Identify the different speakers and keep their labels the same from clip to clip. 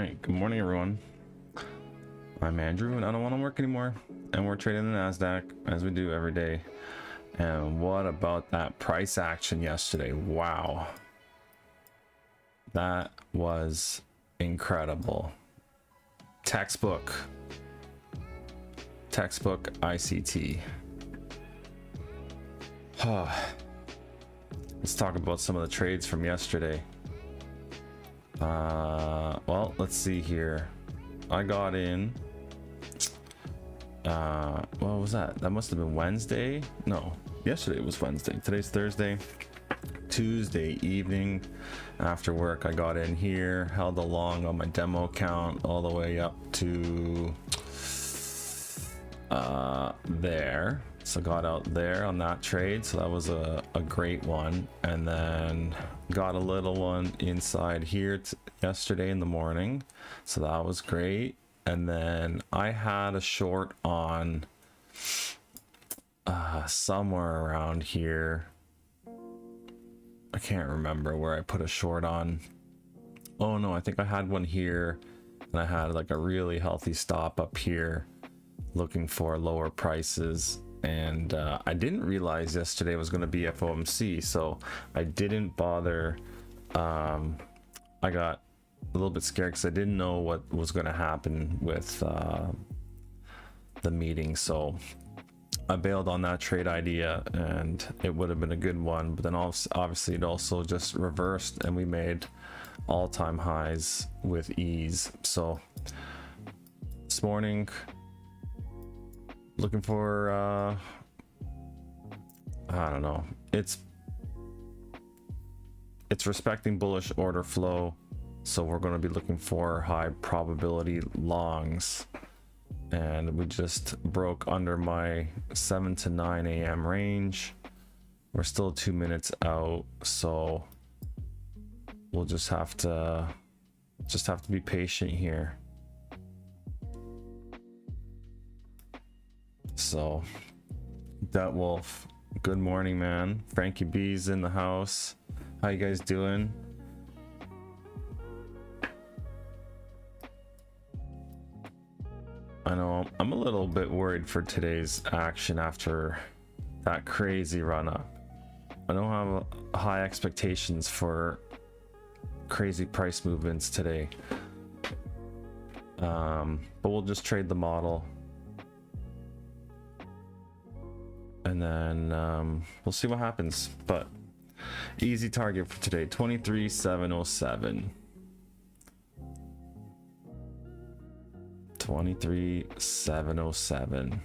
Speaker 1: Alright, good morning everyone. I'm Andrew and I don't want to work anymore. And we're trading the Nasdaq as we do every day. And what about that price action yesterday? Wow. That was incredible. Textbook ICT. Let's talk about some of the trades from yesterday. Well, let's see here. I got in what was that? That must have been Wednesday. No, yesterday was Wednesday. Today's Thursday. Tuesday evening after work, I got in here, held along on my demo account all the way up to there. So got out there on that trade, so that was a great one. And then got a little one inside here yesterday in the morning, so that was great. And then I had a short on somewhere around here. I can't remember where I put a short on. Oh no, I think I had one here, and I had like a really healthy stop up here looking for lower prices. And I didn't realize yesterday was going to be FOMC, so I didn't bother. I got a little bit scared because I didn't know what was going to happen with the meeting, so I bailed on that trade idea, and it would have been a good one. But then obviously it also just reversed, and we made all-time highs with ease. So this morning, looking for I don't know, it's respecting bullish order flow, so we're going to be looking for high probability longs, and we just broke under my 7 to 9 a.m. range. We're still 2 minutes out, so we'll just have to be patient here. So that Wolf, good morning, man. Frankie B's in the house. How you guys doing? I know I'm a little bit worried for today's action after that crazy run up. I don't have high expectations for crazy price movements today, but we'll just trade the model. And then we'll see what happens. But easy target for today, 23,707. 23,707.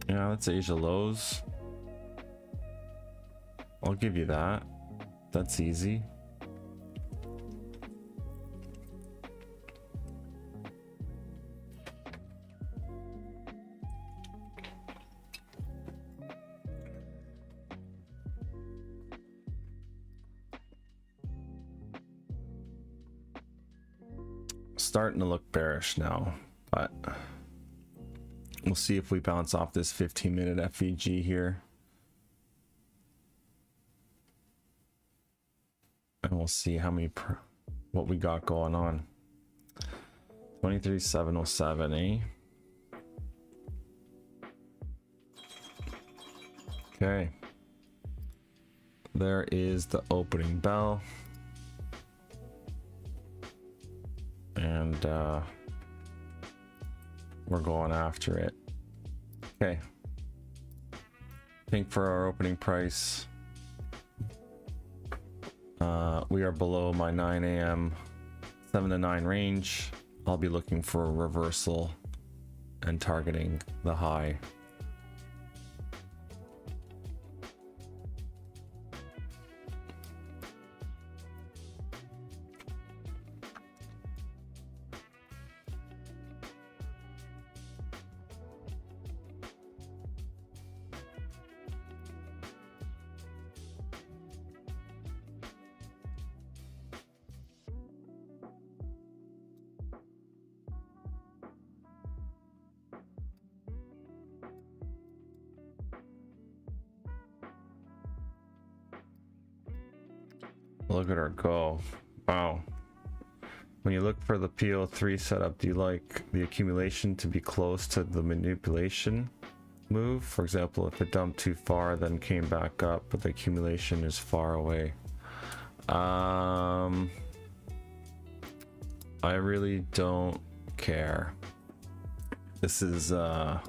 Speaker 1: Yeah, that's Asia lows. I'll give you that. That's easy. Starting to look bearish now, but we'll see if we bounce off this 15-minute FVG here, and we'll see how many what we got going on. 23,707, eh? Okay, there is the opening bell. And we're going after it. Okay, pink for our opening price. We are below my 9 a.m. 7 to 9 range. I'll be looking for a reversal and targeting the high. Look at her go. Wow. When you look for the PO3 setup, do you like the accumulation to be close to the manipulation move? For example, if it dumped too far, then came back up, but the accumulation is far away. I really don't care. This is a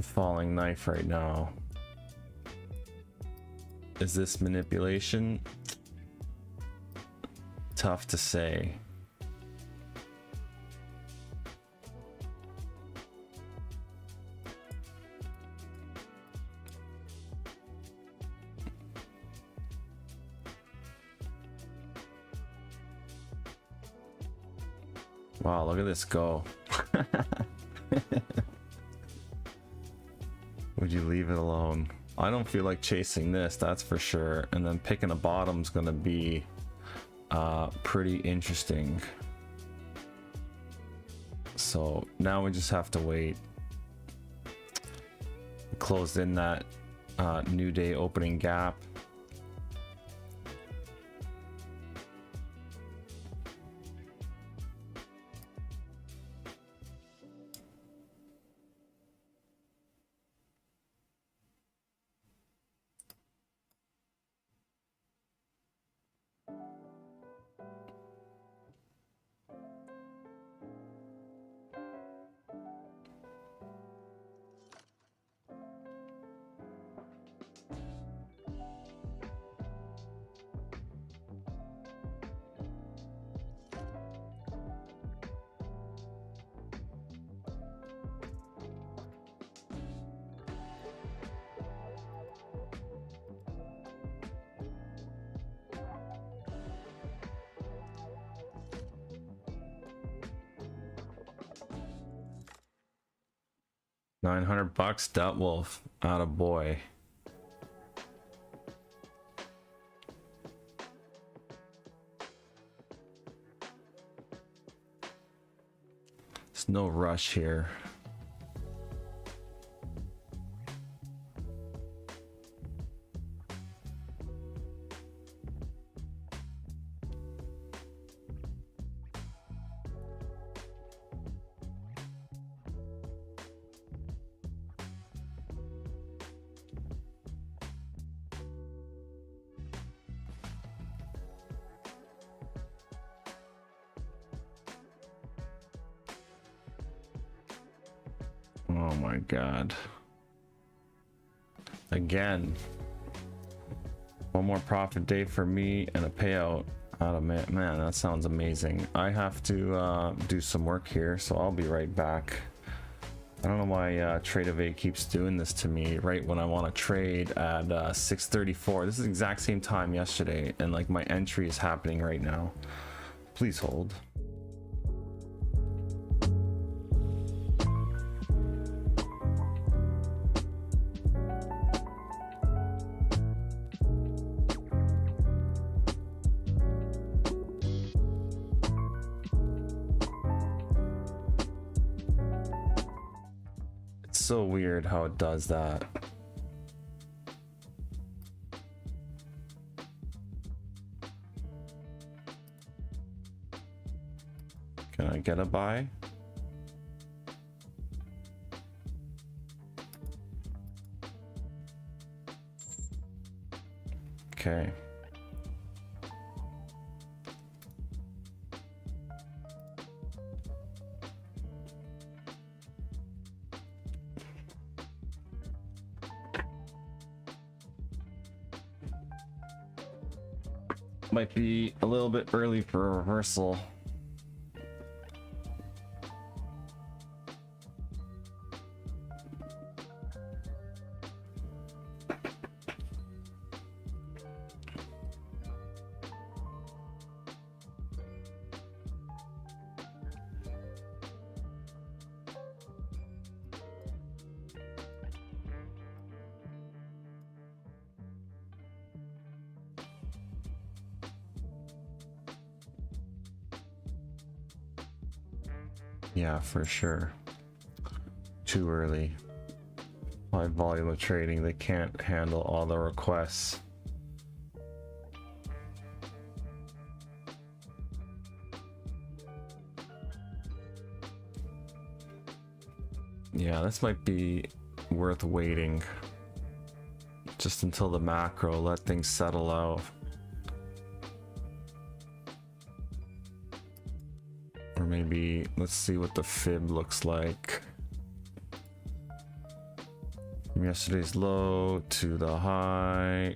Speaker 1: falling knife right now. Is this manipulation? Tough to say. Wow, look at this go. Would you leave it alone? I don't feel like chasing this, that's for sure. And then picking a bottom's gonna be pretty interesting. So now we just have to wait. Closed in that new day opening gap. $900, Dot Wolf, atta boy. There's no rush here. Oh my god. Again. One more profit day for me and a payout out of man. Man, that sounds amazing. I have to do some work here, so I'll be right back. I don't know why Trade of 8 keeps doing this to me right when I want to trade at 6:34. This is the exact same time yesterday, and like my entry is happening right now. Please hold. So weird how it does that. Can I get a buy? Okay. Might be a little bit early for a reversal. Yeah, for sure. Too early. High volume of trading, they can't handle all the requests. Yeah, this might be worth waiting just until the macro, let things settle out. Or maybe let's see what the fib looks like. From yesterday's low to the high.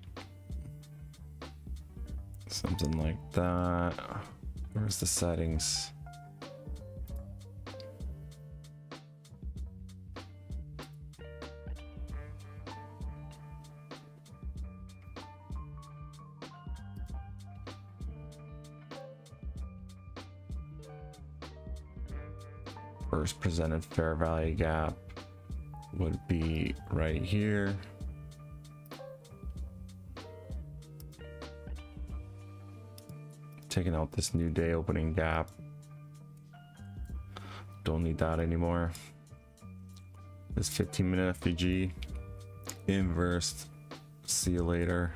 Speaker 1: Something like that. Where's the settings? First presented fair value gap would be right here. Taking out this new day opening gap. Don't need that anymore. This 15-minute FVG inverse. See you later.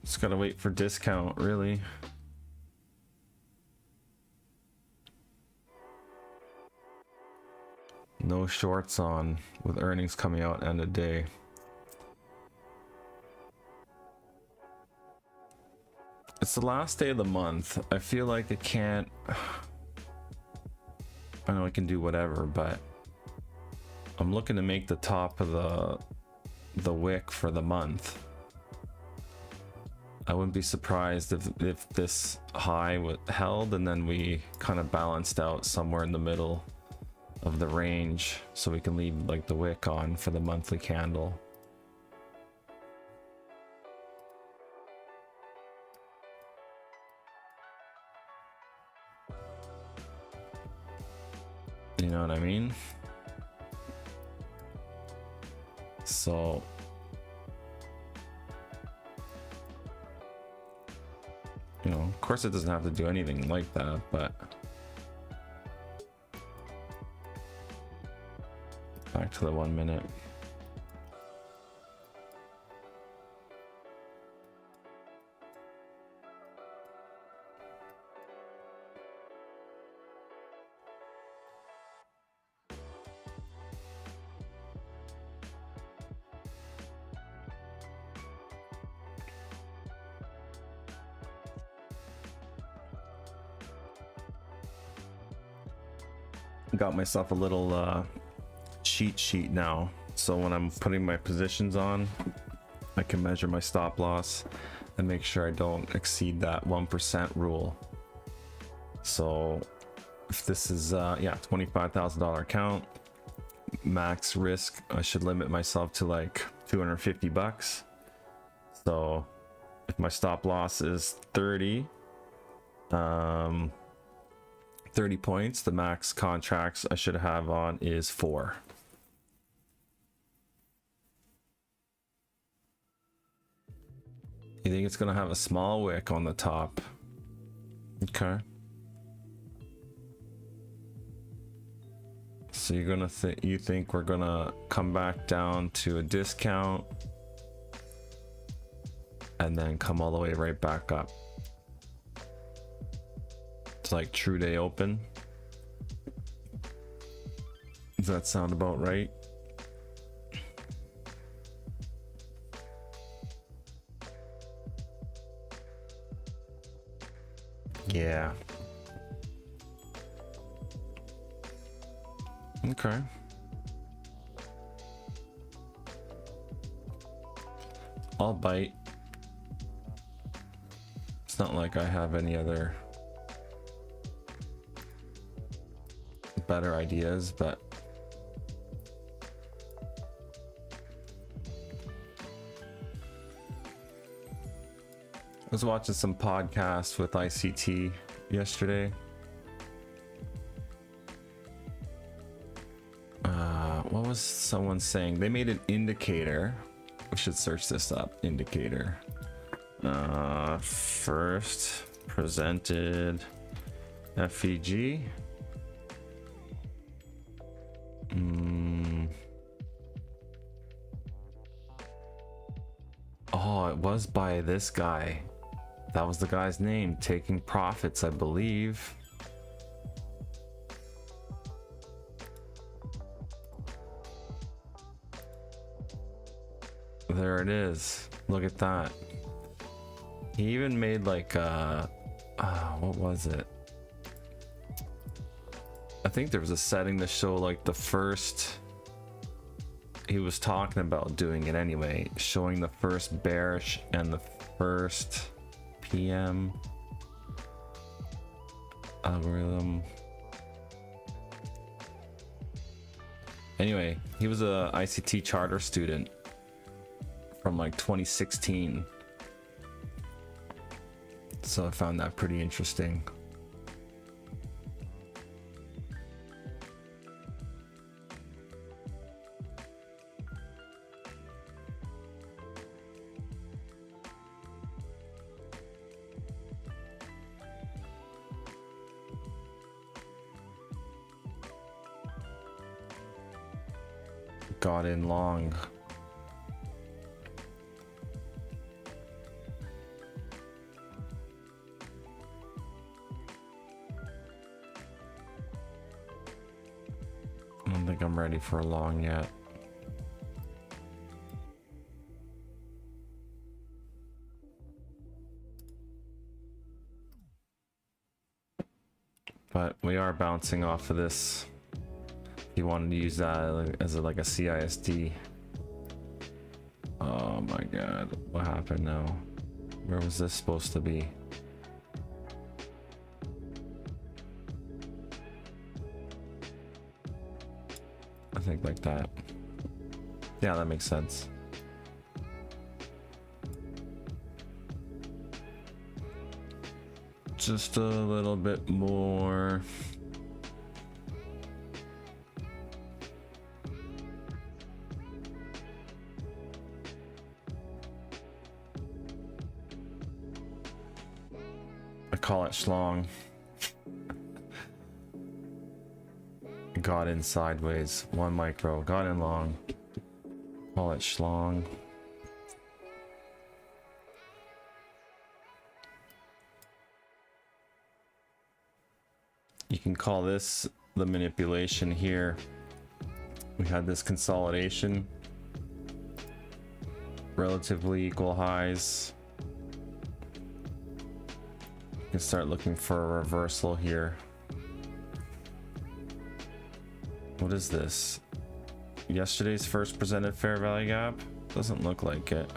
Speaker 1: Just gotta wait for discount, really. No shorts on with earnings coming out end of day. It's the last day of the month. I feel like it can't. I know I can do whatever, but I'm looking to make the top of the wick for the month. I wouldn't be surprised if this high held and then we kind of balanced out somewhere in the middle of the range, so we can leave like the wick on for the monthly candle. You know what I mean? So you know, of course it doesn't have to do anything like that, but back to the 1 minute. Got myself a little cheat sheet now, so when I'm putting my positions on, I can measure my stop loss and make sure I don't exceed that 1% rule. So if this is yeah, $25,000 account, max risk, I should limit myself to like 250 bucks. So if my stop loss is 30 points, the max contracts I should have on is 4. You think it's gonna have a small wick on the top? Okay. So you're gonna you think we're gonna come back down to a discount and then come all the way right back up? It's like true day open. Does that sound about right? Yeah. Okay. I'll bite. It's not like I have any other better ideas, but I was watching some podcasts with ICT yesterday. What was someone saying? They made an indicator. We should search this up. Indicator. First presented FEG. Oh, it was by this guy. That was the guy's name, taking profits, I believe. There it is. Look at that. He even made like what was it? I think there was a setting to show like the first, he was talking about doing it anyway, showing the first bearish and the first PM algorithm. Anyway, he was a ICT charter student from like 2016. So I found that pretty interesting. Got in long. I don't think I'm ready for a long yet. But we are bouncing off of this. If you wanted to use that as like a CISD. Oh my god, what happened now? Where was this supposed to be? I think like that. Yeah, that makes sense. Just a little bit more. I call it schlong. Got in sideways, 1 micro, got in long. Call it schlong. You can call this the manipulation here. We had this consolidation, relatively equal highs. You can start looking for a reversal here. What is this? Yesterday's first presented fair value gap? Doesn't look like it.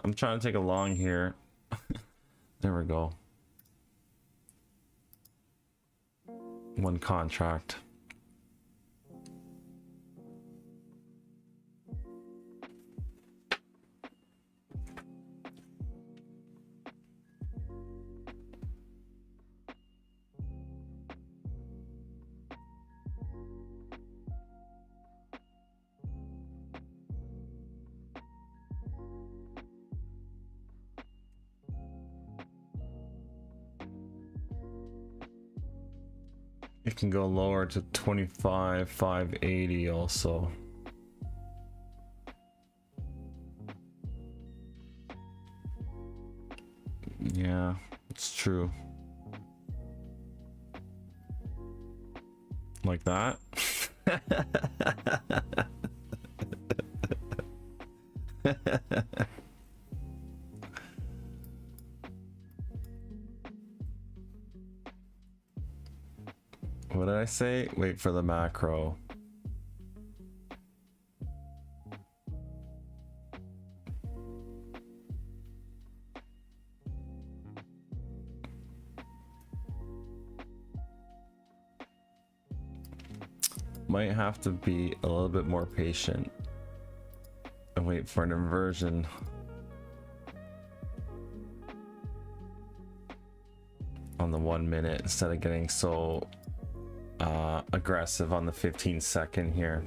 Speaker 1: I'm trying to take a long here. There we go. 1 contract. It can go lower to 25,580 also. Yeah, it's true. Like that. What did I say? Wait for the macro. Might have to be a little bit more patient and wait for an inversion. On the 1 minute instead of getting so aggressive on the 15-second here.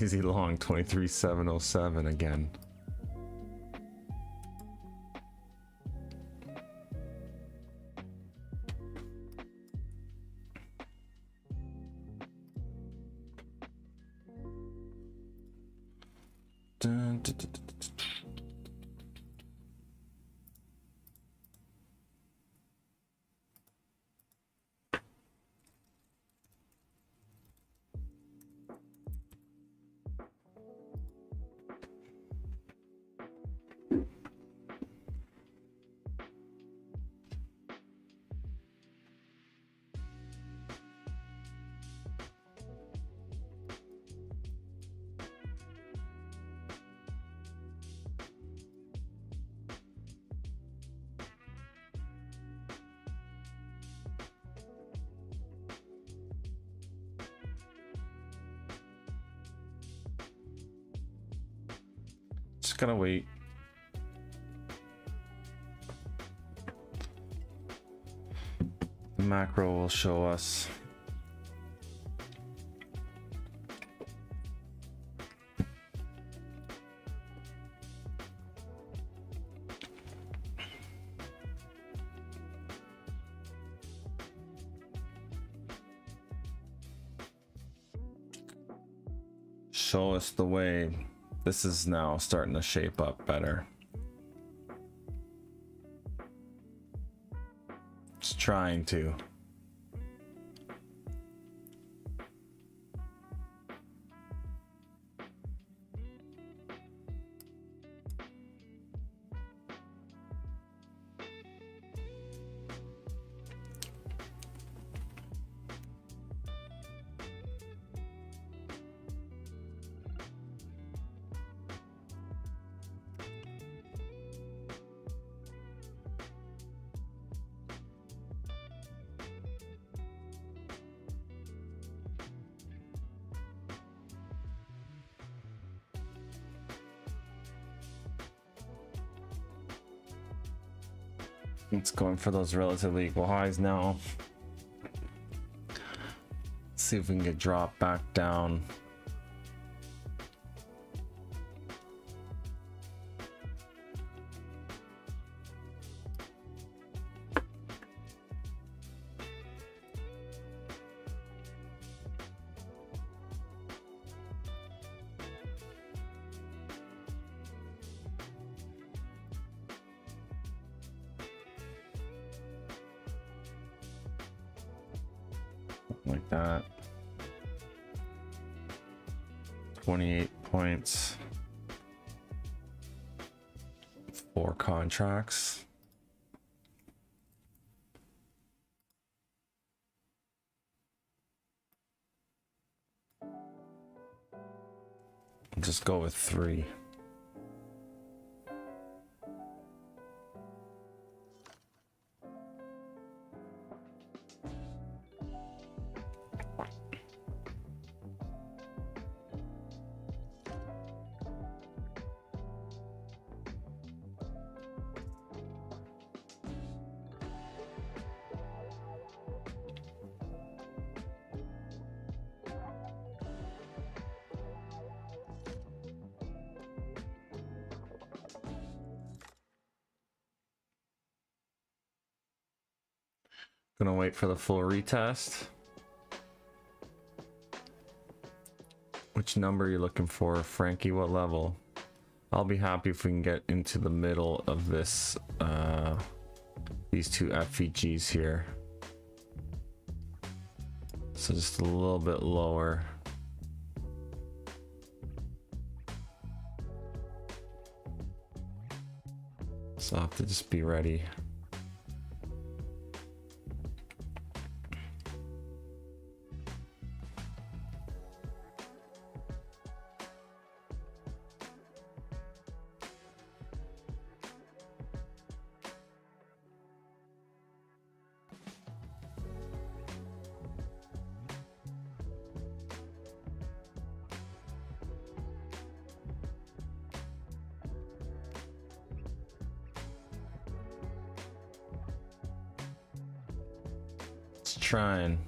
Speaker 1: Easy long 23,707 again. Dun, dun, dun, dun, dun. Just gonna wait. The macro will show us. Show us the way. This is now starting to shape up better. Just trying to. It's going for those relatively equal highs now. Let's see if we can get dropped back down. Like that. 28 points. 4 contracts. I'll just go with 3. Gonna wait for the full retest. Which number are you looking for, Frankie? What level? I'll be happy if we can get into the middle of this, these two FVGs here. So just a little bit lower. So I'll have to just be ready. Trying.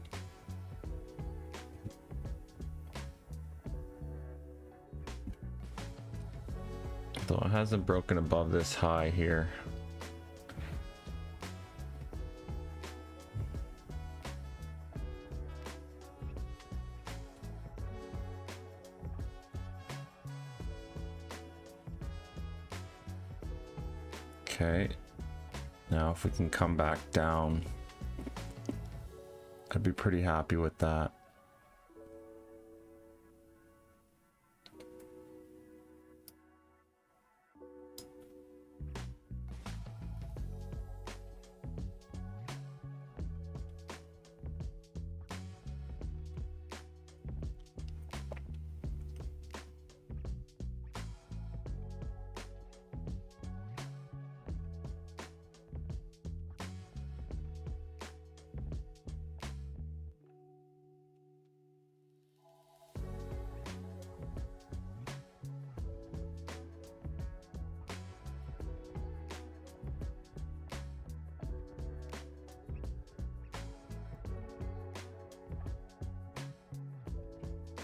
Speaker 1: Though it hasn't broken above this high here. Okay. Now if we can come back down, I'd be pretty happy with that.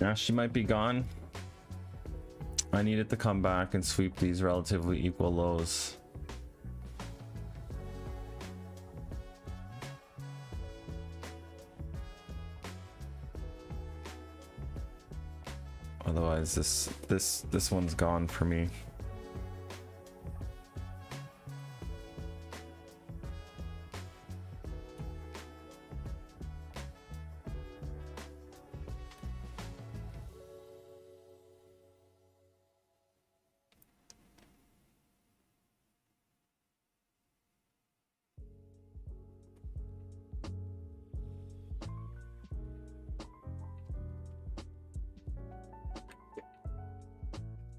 Speaker 1: Now she might be gone. I need it to come back and sweep these relatively equal lows. Otherwise this one's gone for me.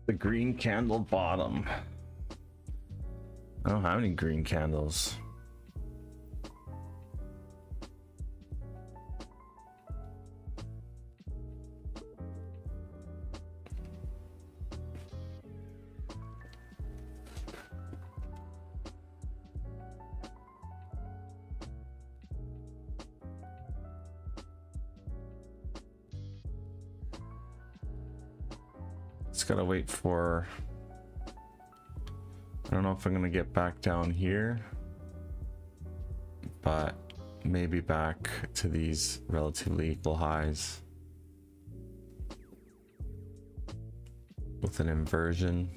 Speaker 1: The green candle bottom. I don't have any green candles. Just gotta wait for, I don't know if I'm gonna get back down here, but maybe back to these relatively equal highs with an inversion.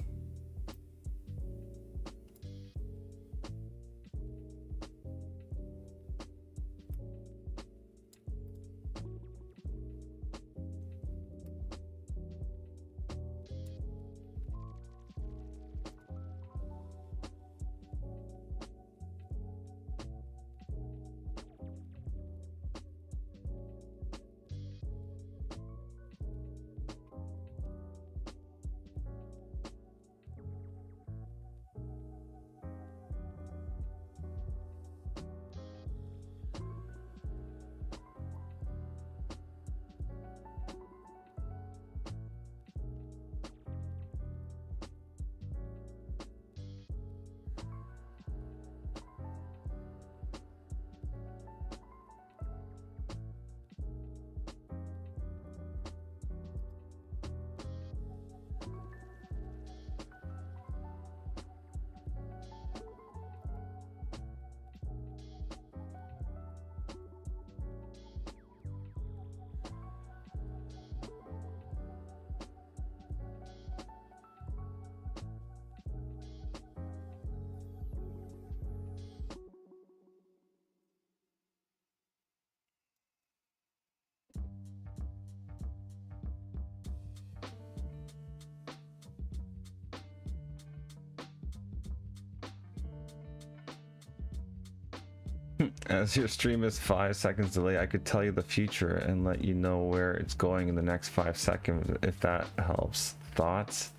Speaker 1: As your stream is 5 seconds delay, I could tell you the future and let you know where it's going in the next 5 seconds, if that helps. Thoughts?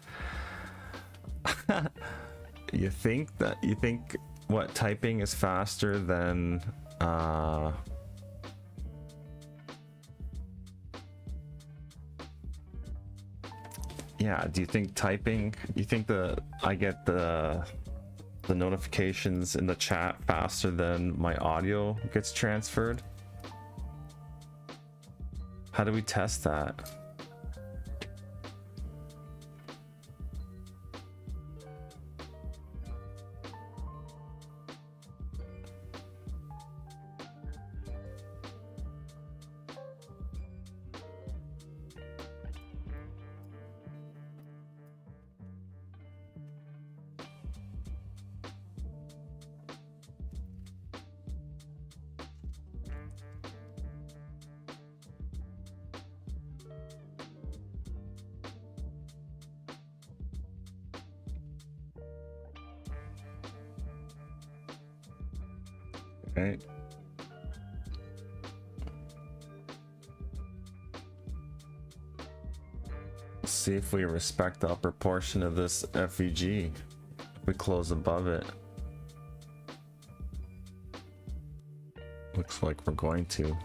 Speaker 1: You think what, typing is faster than yeah, do you think typing, you think I get the notifications in the chat faster than my audio gets transferred? How do we test that? Right. Let's see if we respect the upper portion of this FEG. If we close above it. Looks like we're going to.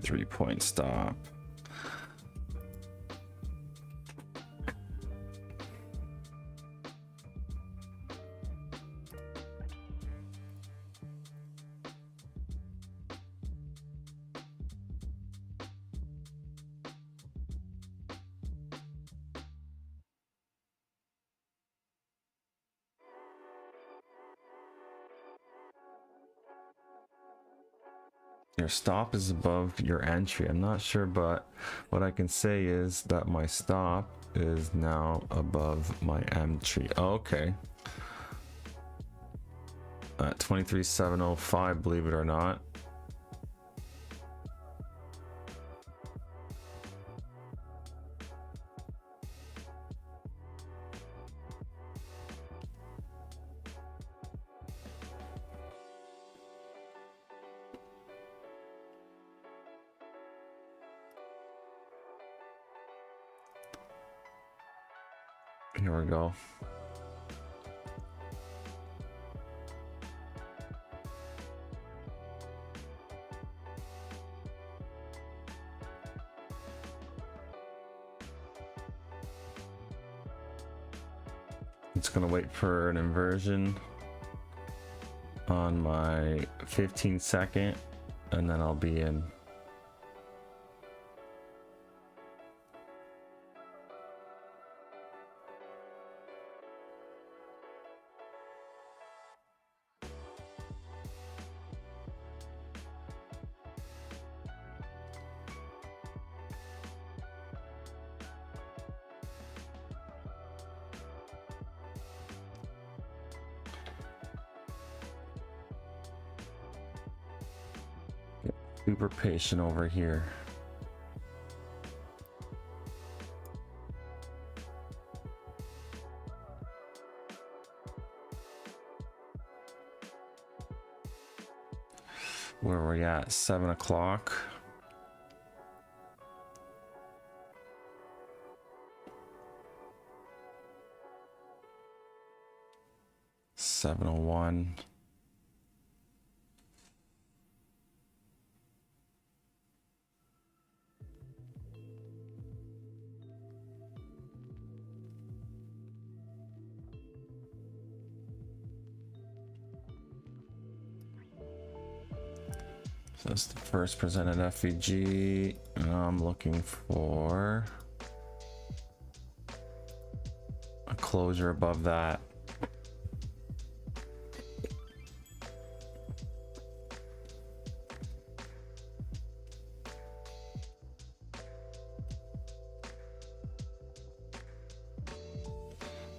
Speaker 1: .3 stop. Your stop is above your entry. I'm not sure, but what I can say is that my stop is now above my entry. Okay. At 23,705, believe it or not. Here we go. It's gonna wait for an inversion on my 15-second, and then I'll be in. Super patient over here. Where are we at? 7 o'clock. $7:01. That's the first presented FVG. Now I'm looking for a closure above that.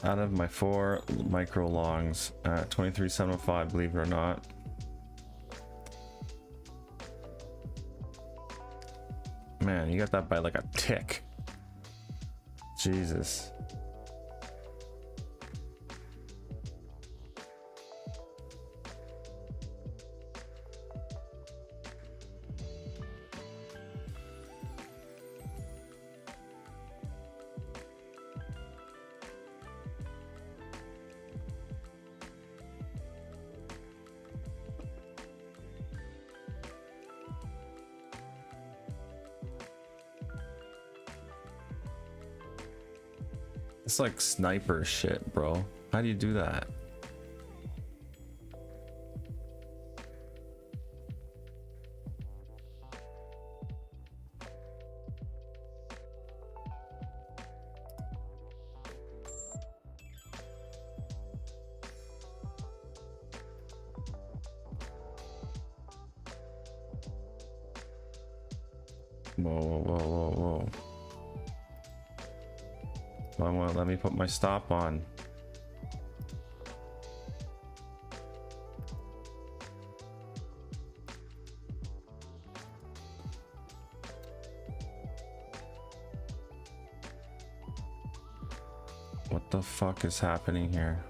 Speaker 1: Out of my 4 micro longs at 23.75, believe it or not. Man, you got that by like a tick. Jesus. It's like sniper shit, bro. How do you do that? Whoa, whoa, whoa, whoa, whoa. Why won't it let me put my stop on? What the fuck is happening here?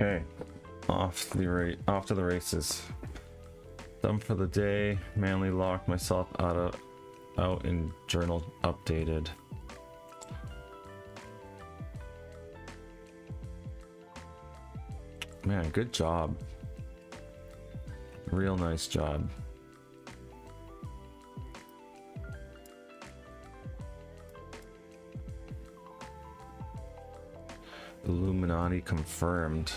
Speaker 1: Okay, off to the races. Done for the day. Manually locked myself out in journal updated. Man, good job. Real nice job. Illuminati confirmed.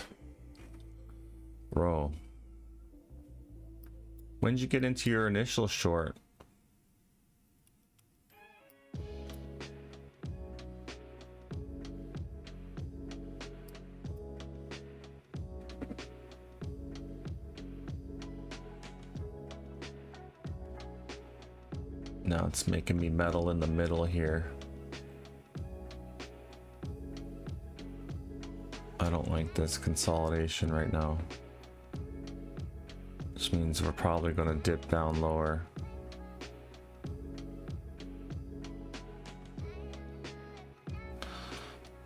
Speaker 1: Bro. When did you get into your initial short? Now it's making me meddle in the middle here. I don't like this consolidation right now. Which means we're probably going to dip down lower.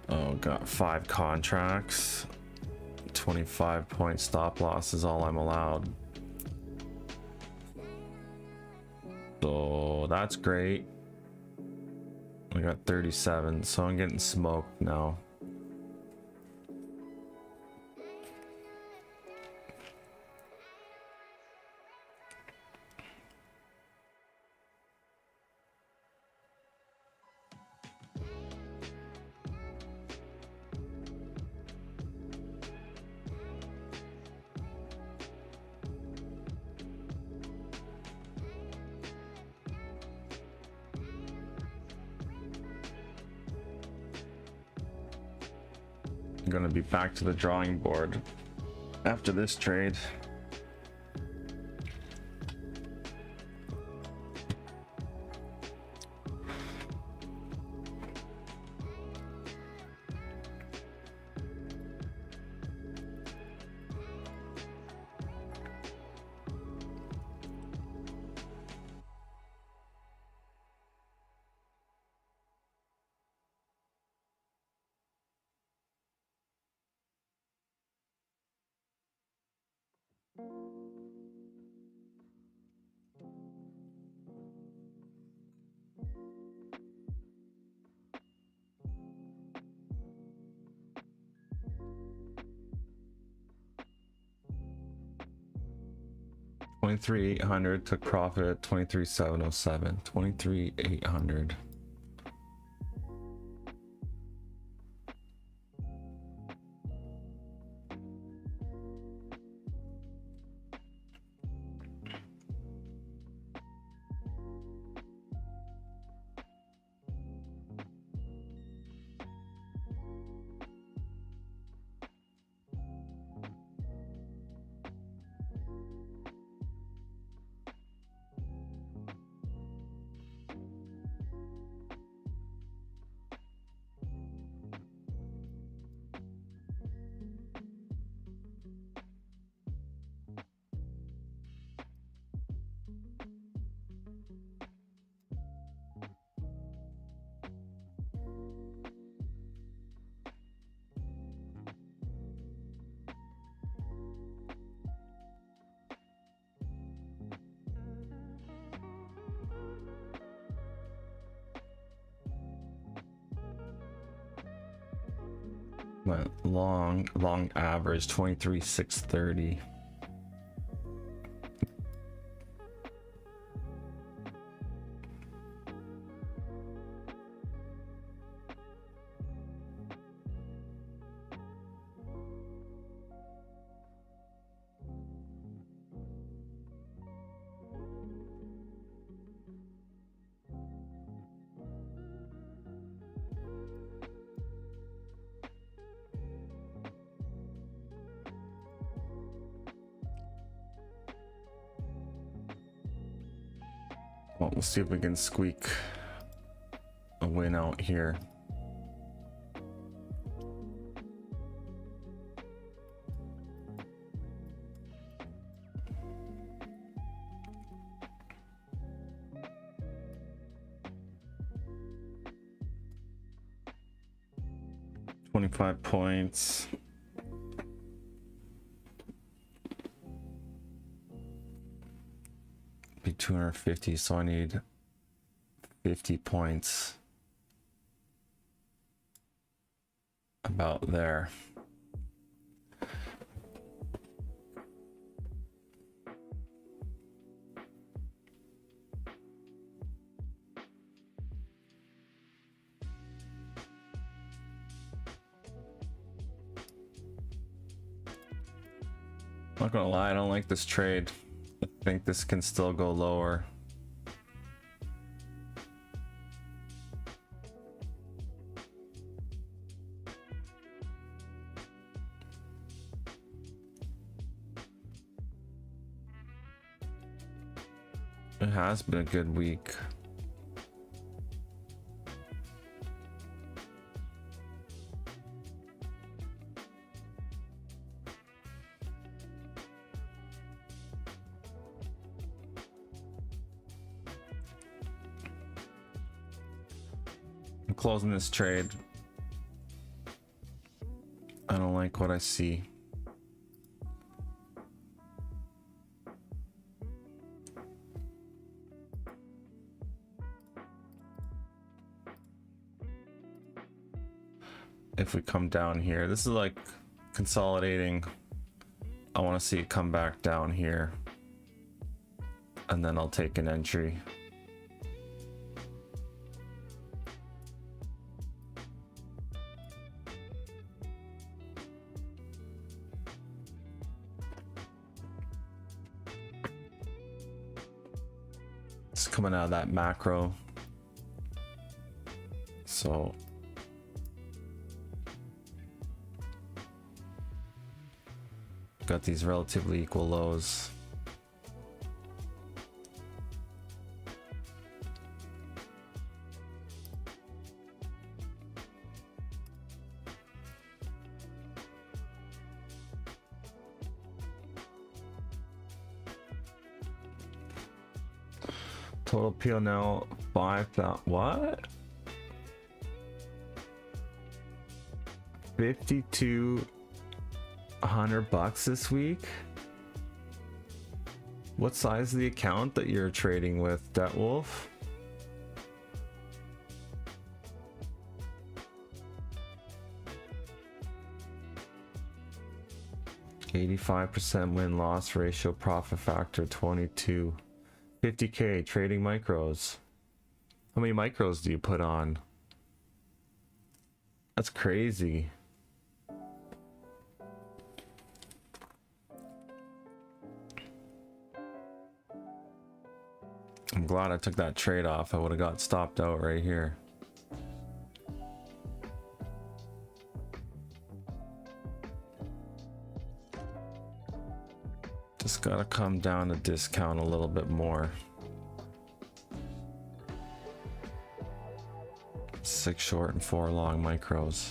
Speaker 1: Oh, got 5 contracts. 25-point stop loss is all I'm allowed. So that's great. I got 37, so I'm getting smoked now. I'm gonna be back to the drawing board after this trade. 23,800 took profit. 23,707. 23,800. Went long average 23,630. Well, we'll see if we can squeak a win out here. $25 points. Be 250, so I need 50 points. About there. Not gonna lie, I don't like this trade. I think this can still go lower. It has been a good week. I'm closing this trade. I don't like what I see. If we come down here, this is like consolidating. I want to see it come back down here, and then I'll take an entry. It's coming out of that macro, so got these relatively equal lows. Total PO now 5,000. What? 5,200 bucks this week? What size is the account that you're trading with, Debt Wolf? 85% win-loss ratio, profit factor 22. 50k trading micros. How many micros do you put on? That's crazy. I'm glad I took that trade off. I would have got stopped out right here. Just gotta come down to discount a little bit more. 6 short and 4 long micros.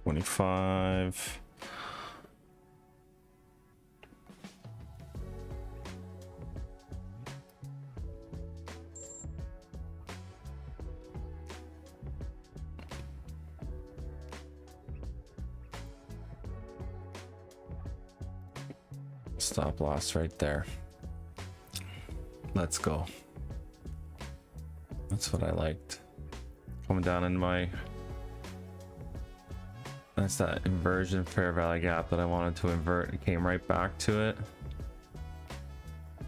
Speaker 1: $25. Stop loss right there. Let's go. That's what I liked. Coming down in my... That's that inversion fair value gap that I wanted to invert. It came right back to it.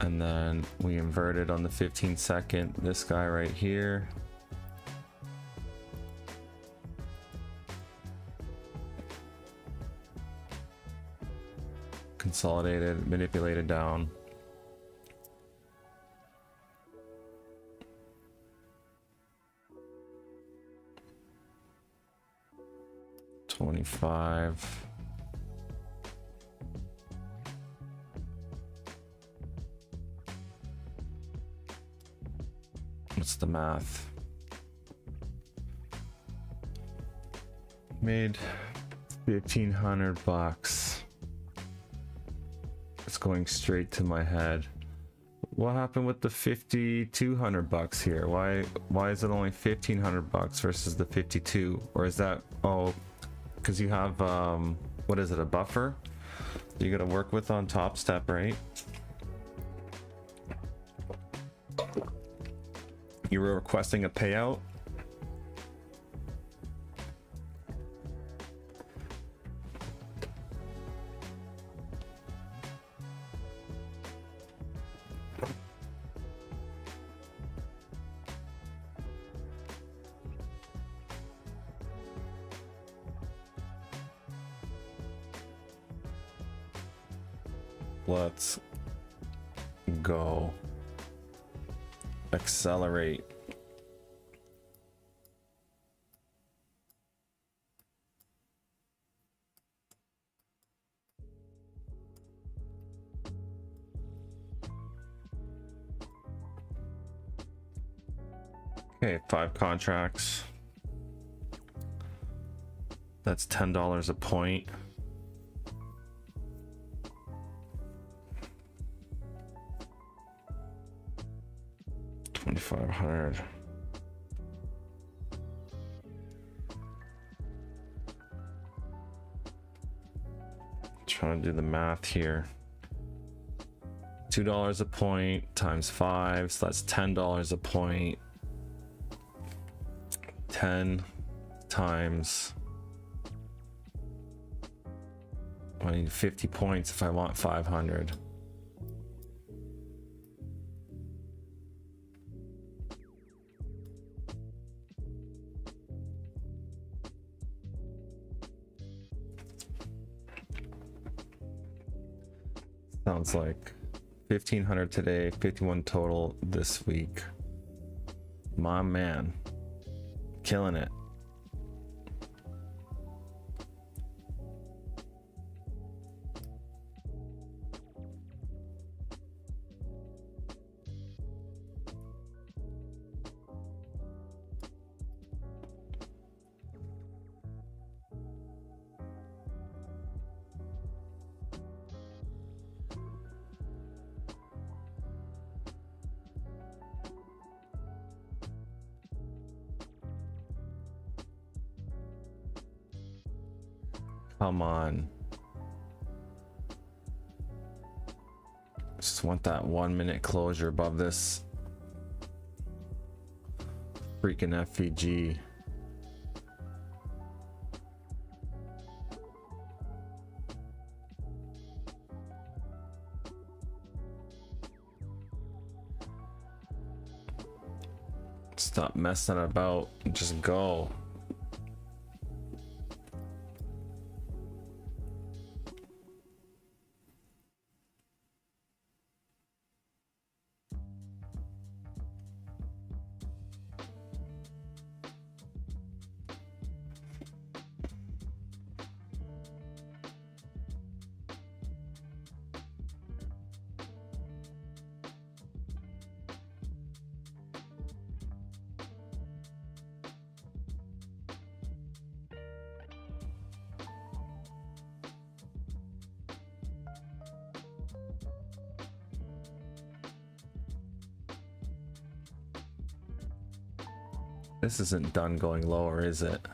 Speaker 1: And then we inverted on the 15-second. This guy right here. Consolidated, manipulated down. $25. What's the math? Made $1,500. It's going straight to my head. What happened with the $5,200 here? Why is it only $1,500 versus the 52? Or is that, oh, because you have what is it, a buffer you got to work with on Top Step, right? You were requesting a payout. Let's go. Accelerate. Okay, 5 contracts. That's $10 a point. $2,500. Trying to do the math here. $2 a point times 5, so that's $10 a point. 10 times, I need 50 points if I want 500. Sounds like 1,500 today, 51 total this week. My man. killing it. Come on. Just want that 1 minute closure above this freaking FVG. Stop messing about and just go. This isn't done going lower, is it?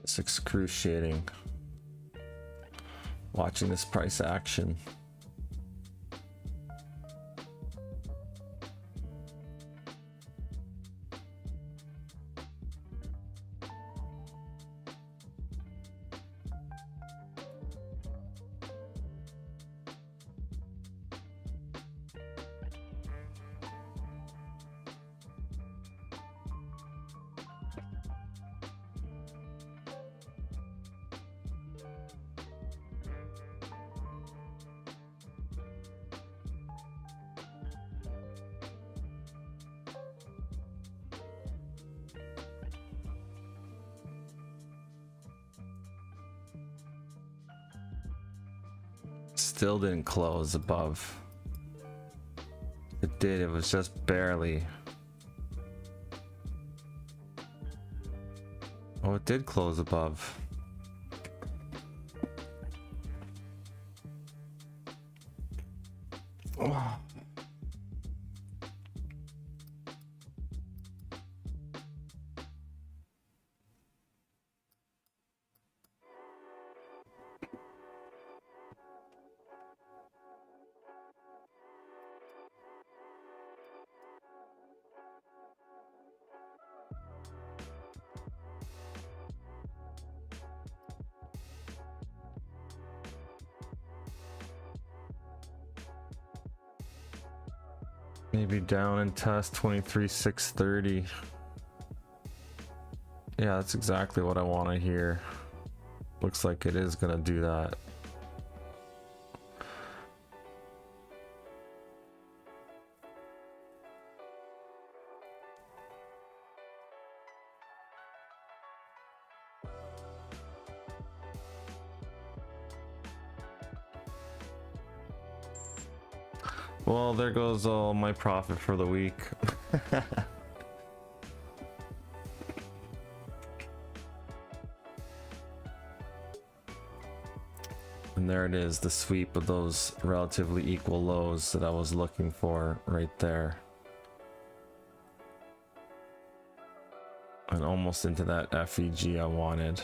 Speaker 1: It's excruciating watching this price action. Still didn't close above. It did, it was just barely. Oh, it did close above. Oh. Maybe down and test 23,630. Yeah, that's exactly what I want to hear. Looks like it is gonna do that. Well, there goes all my profit for the week. And there it is, the sweep of those relatively equal lows that I was looking for right there. And almost into that FEG I wanted.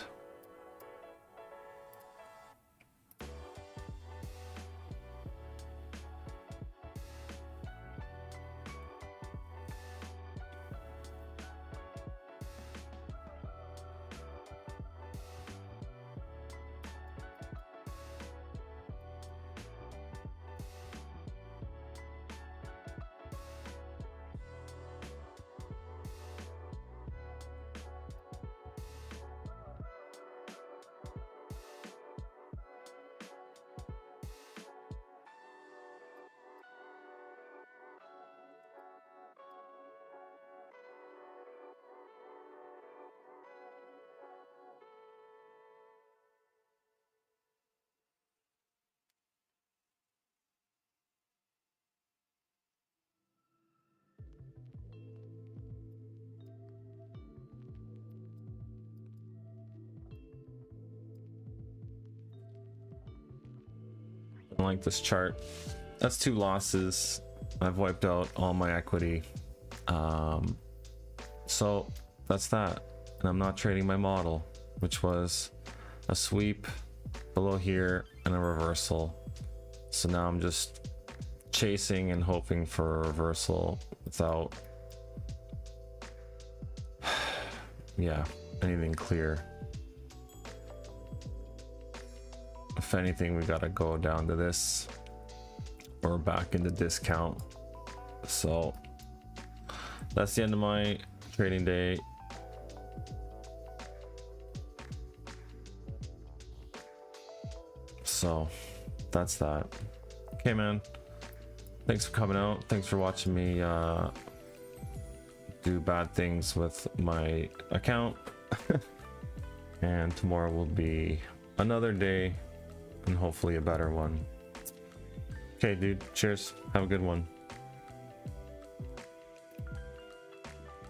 Speaker 1: I like this chart. That's 2 losses. I've wiped out all my equity. So that's that. And I'm not trading my model, which was a sweep below here and a reversal. So now I'm just chasing and hoping for a reversal without yeah, anything clear. If anything, we gotta go down to this or back into discount. So that's the end of my trading day. So that's that. Okay, man, thanks for coming out. Thanks for watching me do bad things with my account. And tomorrow will be another day and hopefully a better one. Okay, dude, cheers, have a good one.